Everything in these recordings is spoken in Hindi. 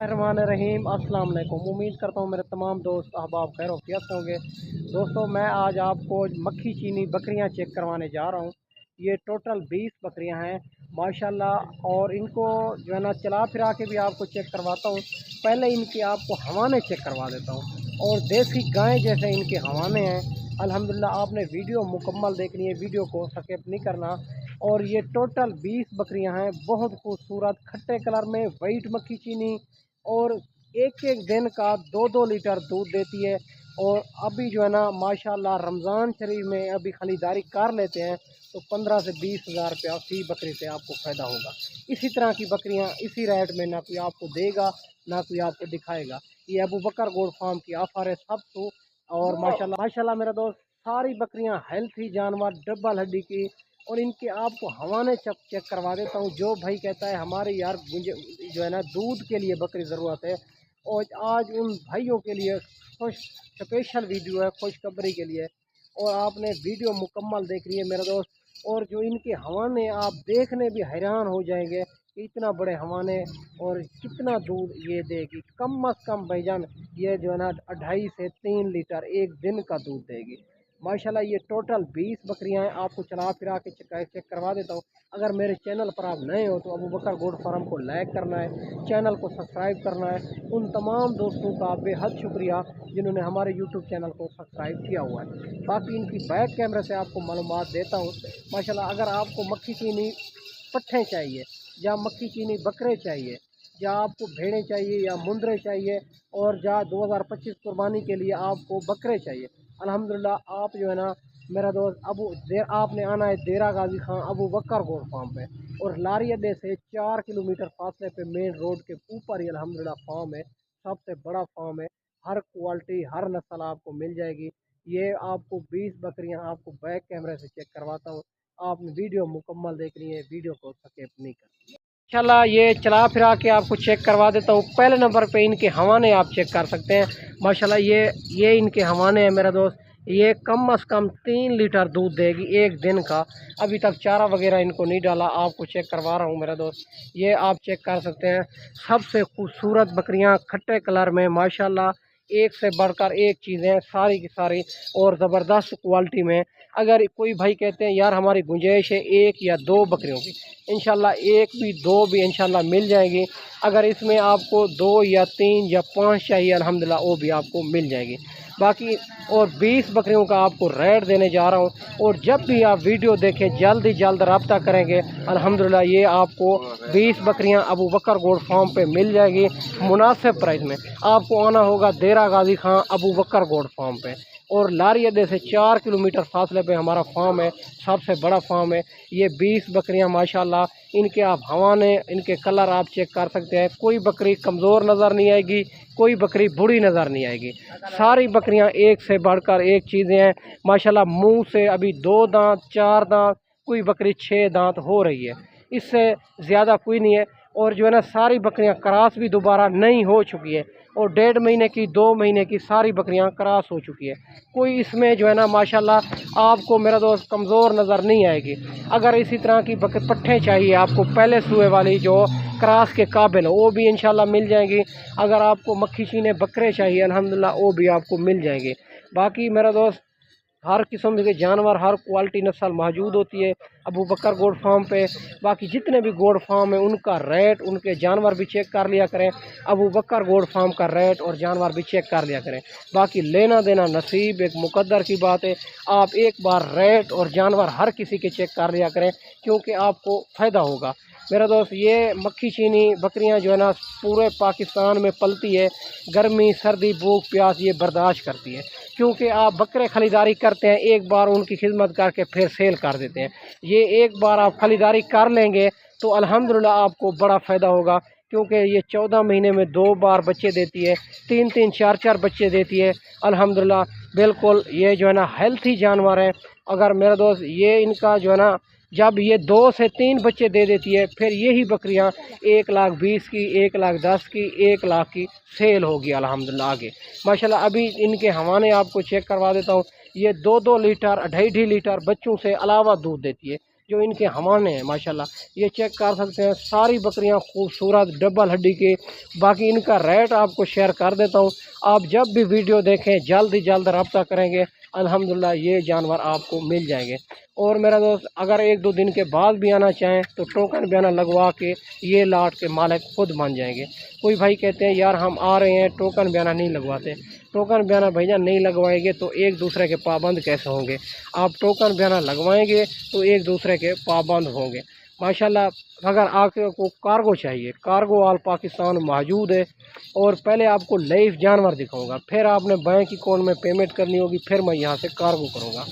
रहमान रहीम अस्सलाम वालेकुम। उम्मीद करता हूँ मेरे तमाम दोस्त अहबाब खैर वफियत होंगे। दोस्तों, मैं आज आपको मक्खी चीनी बकरियां चेक करवाने जा रहा हूँ। ये टोटल 20 बकरियां हैं माशाल्लाह, और इनको जो है ना चला फिरा के भी आपको चेक करवाता हूँ। पहले इनकी आपको हवाने चेक करवा देता हूँ, और देसी गाय जैसे इनके हवाने हैं अल्हम्दुलिल्लाह। आपने वीडियो मुकम्मल देखनी है, वीडियो को स्किप नहीं करना। और ये टोटल 20 बकरियां हैं, बहुत खूबसूरत खट्टे कलर में वाइट मक्खी चीनी, और एक एक दिन का 2-2 लीटर दूध देती है। और अभी जो है ना माशाल्लाह रमज़ान शरीफ में अभी ख़रीदारी कर लेते हैं तो 15 से 20 हज़ार रुपया फ़ी बकरी से आपको फ़ायदा होगा। इसी तरह की बकरियां इसी रेट में ना कोई आपको देगा ना कोई आपको दिखाएगा। ये अबू बकर गोड फार्म की ऑफ़र है सब तो। और माशाल्लाह माशाल्लाह मेरा दोस्त, सारी बकरियां हेल्थी जानवर, डबल हड्डी की। और इनके आपको हवाने चेक करवा देता हूँ। जो भाई कहता है हमारे यार मुझे जो है ना दूध के लिए बकरी ज़रूरत है, और आज उन भाइयों के लिए खुश स्पेशल वीडियो है, खुशखबरी के लिए। और आपने वीडियो मुकम्मल देखनी है मेरा दोस्त। और जो इनके हवाने आप देखने भी हैरान हो जाएंगे कि इतना बड़े हवाने और कितना दूध ये देगी। कम अज़ कम भाईजान ये जो है ना 2.5 से 3 लीटर एक दिन का दूध देगी माशाल्लाह। ये टोटल 20 बकरियां हैं, आपको चला फिरा के चेक करवा देता हूँ। अगर मेरे चैनल पर आप नए हो तो अबू बकर गोड फार्म को लाइक करना है, चैनल को सब्सक्राइब करना है। उन तमाम दोस्तों का बेहद शुक्रिया जिन्होंने हमारे यूट्यूब चैनल को सब्सक्राइब किया हुआ है। बाकी इनकी बैक कैमरे से आपको मालूमात देता हूँ माशाल्लाह। अगर आपको मक्खी चीनी पट्ठे चाहिए, या मक्खी चीनी बकरे चाहिए, या आपको भेड़ें चाहिए या मुंदरे चाहिए, और या 2025 कुर्बानी के लिए आपको बकरे चाहिए, अल्हम्दुलिल्लाह आप जो है ना मेरा दोस्त आपने आना है देरा गाजी खां अबू बकर गोड फार्म पे। और लारी अड्डे से 4 किलोमीटर फासले पे मेन रोड के ऊपर ही अल्हम्दुलिल्लाह फार्म है। सबसे बड़ा फार्म है, हर क्वालिटी हर नस्ल आपको मिल जाएगी। ये आपको 20 बकरियां आपको बैक कैमरे से चेक करवाता हूँ। आपने वीडियो मुकम्मल देखनी है, वीडियो को स्किप नहीं करना। इंशाल्लाह ये चला फिरा के आपको चेक करवा देता हूँ। पहले नंबर पे इनके हवाने आप चेक कर सकते हैं माशाल्लाह। ये इनके हवाने हैं मेरा दोस्त। ये कम अज़ कम 3 लीटर दूध देगी एक दिन का। अभी तक चारा वगैरह इनको नहीं डाला, आपको चेक करवा रहा हूँ मेरा दोस्त। ये आप चेक कर सकते हैं। सबसे खूबसूरत बकरियाँ खट्टे कलर में माशाल्लाह, एक से बढ़कर एक चीज़ें सारी की सारी, और ज़बरदस्त क्वालिटी में। अगर कोई भाई कहते हैं यार हमारी गुंजाइश है 1 या 2 बकरियों की, इंशाल्लाह 1 भी 2 भी इंशाल्लाह मिल जाएगी। अगर इसमें आपको 2 या 3 या 5 चाहिए अल्हम्दुलिल्लाह वो भी आपको मिल जाएगी। बाकी और 20 बकरियों का आपको रेट देने जा रहा हूँ। और जब भी आप वीडियो देखें जल्द ही जल्द रब्ता करेंगे अल्हम्दुलिल्लाह। ये आपको 20 बकरियाँ अबू बकर गोड फार्म पे मिल जाएगी मुनासिब प्राइस में। आपको आना होगा देरा गाजी खां अबू बकर गोड फार्म पे, और लारी अड्डे से 4 किलोमीटर फासले पे हमारा फार्म है, सबसे बड़ा फार्म है। ये 20 बकरियां माशाल्लाह, इनके आप हवाने इनके कलर आप चेक कर सकते हैं। कोई बकरी कमज़ोर नज़र नहीं आएगी, कोई बकरी बूढ़ी नज़र नहीं आएगी। सारी बकरियां एक से बढ़कर एक चीज़ें हैं माशाल्लाह। मुंह से अभी 2 दांत 4 दांत, कोई बकरी 6 दांत हो रही है, इससे ज़्यादा कोई नहीं है। और जो है ना सारी बकरियां क्रॉस भी दोबारा नहीं हो चुकी है, और 1.5 महीने की 2 महीने की सारी बकरियां क्रॉस हो चुकी है। कोई इसमें जो है ना माशाल्लाह आपको मेरा दोस्त कमज़ोर नज़र नहीं आएगी। अगर इसी तरह की पट्ठे चाहिए आपको पहले सुए वाली जो क्रॉस के काबिल हो, वो भी इंशाल्लाह मिल जाएंगी। अगर आपको मक्खी चीने बकरे चाहिए अल्हम्दुलिल्लाह वो भी आपको मिल जाएंगे। बाकी मेरा दोस्त हर किस्म के जानवर हर क्वालिटी नस्ल मौजूद होती है अबू बकर गोड फार्म पे। बाकी जितने भी गोड फार्म है उनका रेट, उनके जानवर भी चेक कर लिया करें। अबू बकर गोड फार्म का रेट और जानवर भी चेक कर लिया करें। बाकी लेना देना नसीब एक मुकद्दर की बात है। आप एक बार रेट और जानवर हर किसी के चेक कर लिया करें, क्योंकि आपको फ़ायदा होगा मेरा दोस्त। ये मक्खी चीनी बकरियां जो है ना पूरे पाकिस्तान में पलती है। गर्मी सर्दी भूख प्यास ये बर्दाश्त करती है, क्योंकि आप बकरे ख़रीदारी करते हैं एक बार उनकी खिदमत करके फिर सेल कर देते हैं। ये एक बार आप ख़रीदारी कर लेंगे तो अल्हम्दुलिल्लाह आपको बड़ा फ़ायदा होगा, क्योंकि ये 14 महीने में 2 बार बच्चे देती है, 3-3 4-4 बच्चे देती है अल्हम्दुलिल्लाह। बिल्कुल ये जो है ना हेल्थी जानवर है। अगर मेरा दोस्त ये इनका जो है ना जब ये 2 से 3 बच्चे दे देती है, फिर यही बकरियां 1,20,000 की, 1,10,000 की, 1,00,000 की सेल होगी अल्हम्दुलिल्लाह आगे माशाल्लाह। अभी इनके हवाने आपको चेक करवा देता हूँ। ये 2-2 लीटर 2.5 लीटर बच्चों से अलावा दूध देती है। जो इनके हवाने हैं माशाल्लाह, ये चेक कर सकते हैं। सारी बकरियां खूबसूरत डबल हड्डी के। बाकी इनका रेट आपको शेयर कर देता हूँ। आप जब भी वीडियो देखें जल्द ही जल्द रब्ता करेंगे, अल्हम्दुलिल्लाह ये जानवर आपको मिल जाएंगे। और मेरा दोस्त अगर 1-2 दिन के बाद भी आना चाहें तो टोकन बयाना लगवा के ये लाट के मालिक खुद बन जाएंगे। कोई भाई कहते हैं यार हम आ रहे हैं टोकन बयाना नहीं लगवाते। टोकन बयाना भैया नहीं लगवाएंगे तो एक दूसरे के पाबंद कैसे होंगे। आप टोकन बयाना लगवाएंगे तो एक दूसरे के पाबंद होंगे माशाल्लाह। अगर आपको कार्गो चाहिए, कार्गो ऑल पाकिस्तान मौजूद है। और पहले आपको लाइव जानवर दिखाऊंगा, फिर आपने बैंक अकाउंट में पेमेंट करनी होगी, फिर मैं यहाँ से कार्गो करूँगा।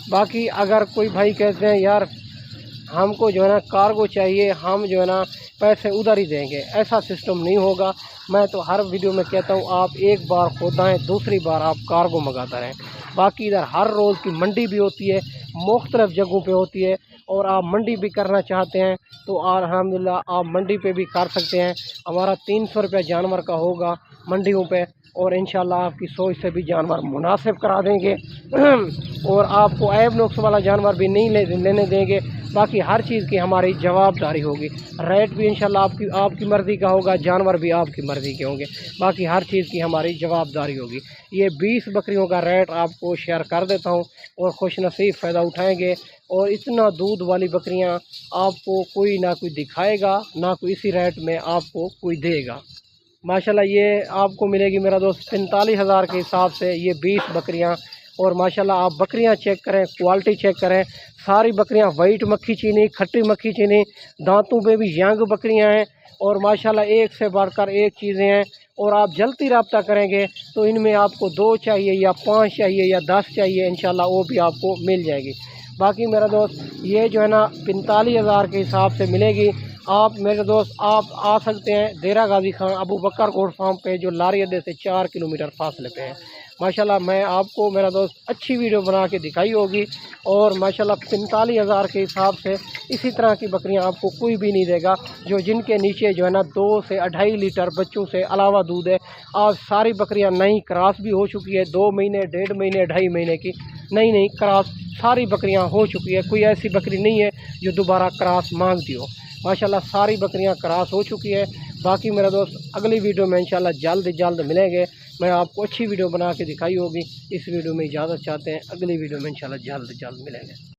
बाकी अगर कोई भाई कहते हैं यार हमको जो है ना कार्गो चाहिए, हम जो है ना पैसे उधर ही देंगे, ऐसा सिस्टम नहीं होगा। मैं तो हर वीडियो में कहता हूँ आप एक बार खुद आएँ, दूसरी बार आप कार्गो मंगाता रहें। बाकी इधर हर रोज़ की मंडी भी होती है, मुख्तलिफ़ जगहों पे होती है। और आप मंडी भी करना चाहते हैं तो अल्हम्दुलिल्लाह आप मंडी पे भी कर सकते हैं। हमारा 300 रुपये जानवर का होगा मंडियों पे, और इंशाल्लाह आपकी सोच से भी जानवर मुनासिब करा देंगे। और आपको ऐब नुक्स वाला जानवर भी नहीं लेने देंगे। बाकी हर चीज़ की हमारी जवाबदारी होगी। रेट भी इंशाल्लाह आपकी मर्ज़ी का होगा, जानवर भी आपकी मर्ज़ी के होंगे। बाकी हर चीज़ की हमारी जवाबदारी होगी। ये 20 बकरियों का रेट आपको शेयर कर देता हूँ और खुश नसीब फ़ायदा उठाएँगे। और इतना दूध वाली बकरियां आपको कोई ना कोई दिखाएगा, ना कोई इसी रेट में आपको कोई देगा माशाल्लाह। ये आपको मिलेगी मेरा दोस्त 45,000 के हिसाब से ये 20 बकरियां। और माशाल्लाह आप बकरियां चेक करें, क्वालिटी चेक करें। सारी बकरियां वाइट मक्खी चीनी, खट्टी मक्खी चीनी, दांतों पे भी यंग बकरियां हैं। और माशाल्लाह एक से बढ़कर एक चीज़ें हैं। और आप जल्दी रब्ता करेंगे तो इनमें आपको 2 चाहिए या 5 चाहिए या 10 चाहिए, इंशाल्लाह वो भी आपको मिल जाएगी। बाकी मेरा दोस्त ये जो है ना 45,000 के हिसाब से मिलेगी। आप मेरे दोस्त आप आ सकते हैं देरा गाजी खान अबू बकर गोट फार्म पे, जो लारी अड्डे से 4 किलोमीटर फासले पे है माशाल्लाह। मैं आपको मेरा दोस्त अच्छी वीडियो बना के दिखाई होगी। और माशाल्लाह 45,000 के हिसाब से इसी तरह की बकरियां आपको कोई भी नहीं देगा, जो जिनके नीचे जो है ना 2 से 2.5 लीटर बच्चों से अलावा दूध है। आज सारी बकरियां नई क्रॉस भी हो चुकी है, 2 महीने, 1.5 महीने, 2.5 महीने की नई क्रॉस सारी बकरियां हो चुकी है। कोई ऐसी बकरी नहीं है जो दोबारा क्रॉस मांगती हो माशाल्लाह। सारी बकरियां क्रॉस हो चुकी है। बाकी मेरा दोस्त अगली वीडियो में इंशाल्लाह जल्द मिलेंगे। मैं आपको अच्छी वीडियो बना के दिखाई होगी। इस वीडियो में इजाज़त चाहते हैं, अगली वीडियो में इंशाल्लाह जल्द मिलेंगे।